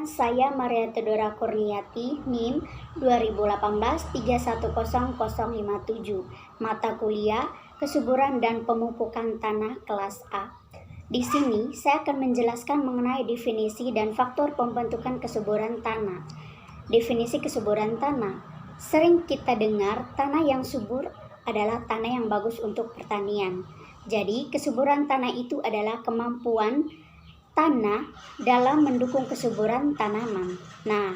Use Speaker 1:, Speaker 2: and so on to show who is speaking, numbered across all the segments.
Speaker 1: saya Maria Theodora Kurniati, NIM 2018310057, mata kuliah Kesuburan dan Pemupukan Tanah kelas A. Di sini saya akan menjelaskan mengenai definisi dan faktor pembentukan kesuburan tanah. Definisi kesuburan tanah. Sering kita dengar tanah yang subur adalah tanah yang bagus untuk pertanian. Jadi kesuburan tanah itu adalah kemampuan tanah dalam mendukung kesuburan tanaman. Nah,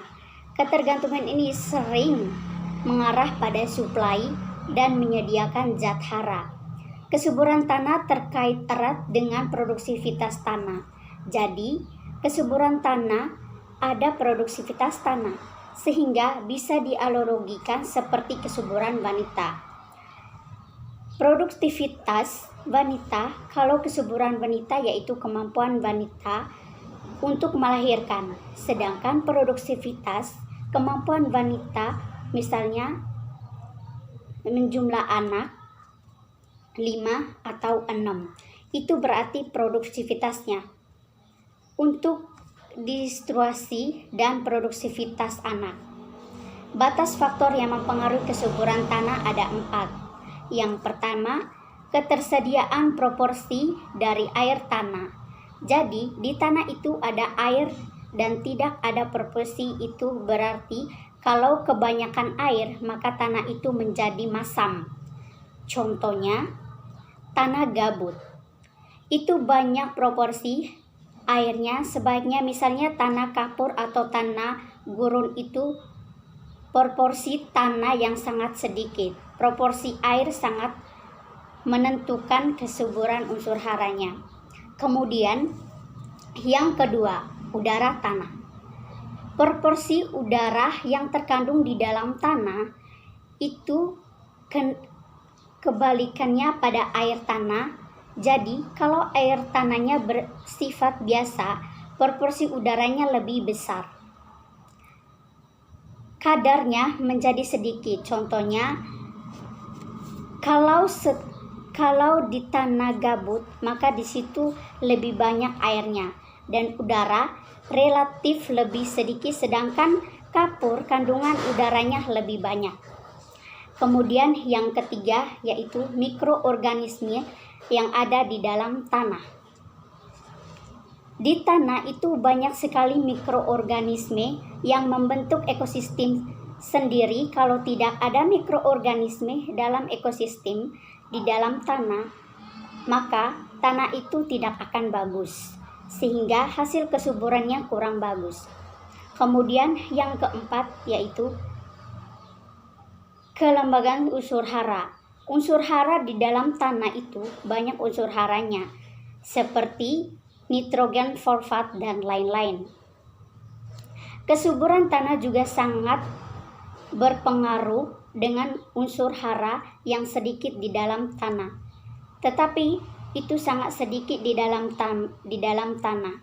Speaker 1: ketergantungan ini sering mengarah pada suplai dan menyediakan zat hara. Kesuburan tanah terkait erat dengan produktivitas tanah. Jadi, kesuburan tanah ada produktivitas tanah, sehingga bisa dianalogikan seperti kesuburan wanita. Produktivitas wanita, kalau kesuburan wanita yaitu kemampuan wanita untuk melahirkan, sedangkan produktivitas kemampuan wanita misalnya menjumlah anak 5 atau 6, itu berarti produktivitasnya. Untuk distribusi dan produktivitas anak, batas faktor yang mempengaruhi kesuburan tanah ada 4. Yang pertama, ketersediaan proporsi dari air tanah. Jadi di tanah itu ada air dan tidak ada proporsi, itu berarti kalau kebanyakan air maka tanah itu menjadi masam. Contohnya tanah gabut, itu banyak proporsi airnya, sebaiknya misalnya tanah kapur atau tanah gurun itu proporsi tanah yang sangat sedikit, proporsi air sangat menentukan kesuburan unsur haranya. Kemudian yang kedua, udara tanah. Proporsi udara yang terkandung di dalam tanah itu kebalikannya pada air tanah. Jadi kalau air tanahnya bersifat biasa, proporsi udaranya lebih besar, kadarnya menjadi sedikit. Contohnya kalau di tanah gabut maka di situ lebih banyak airnya dan udara relatif lebih sedikit, sedangkan kapur kandungan udaranya lebih banyak. Kemudian yang ketiga yaitu mikroorganisme yang ada di dalam tanah. Di tanah itu banyak sekali mikroorganisme yang membentuk ekosistem sendiri. Kalau tidak ada mikroorganisme dalam ekosistem di dalam tanah, maka tanah itu tidak akan bagus, sehingga hasil kesuburannya kurang bagus. Kemudian yang keempat yaitu kelembagaan unsur hara. Unsur hara di dalam tanah itu banyak unsur haranya, seperti nitrogen, fosfat, dan lain-lain. Kesuburan tanah juga sangat berpengaruh dengan unsur hara yang sedikit di dalam tanah, tetapi itu sangat sedikit di dalam tanah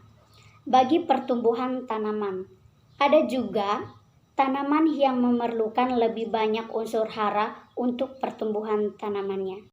Speaker 1: bagi pertumbuhan tanaman. Ada juga tanaman yang memerlukan lebih banyak unsur hara untuk pertumbuhan tanamannya.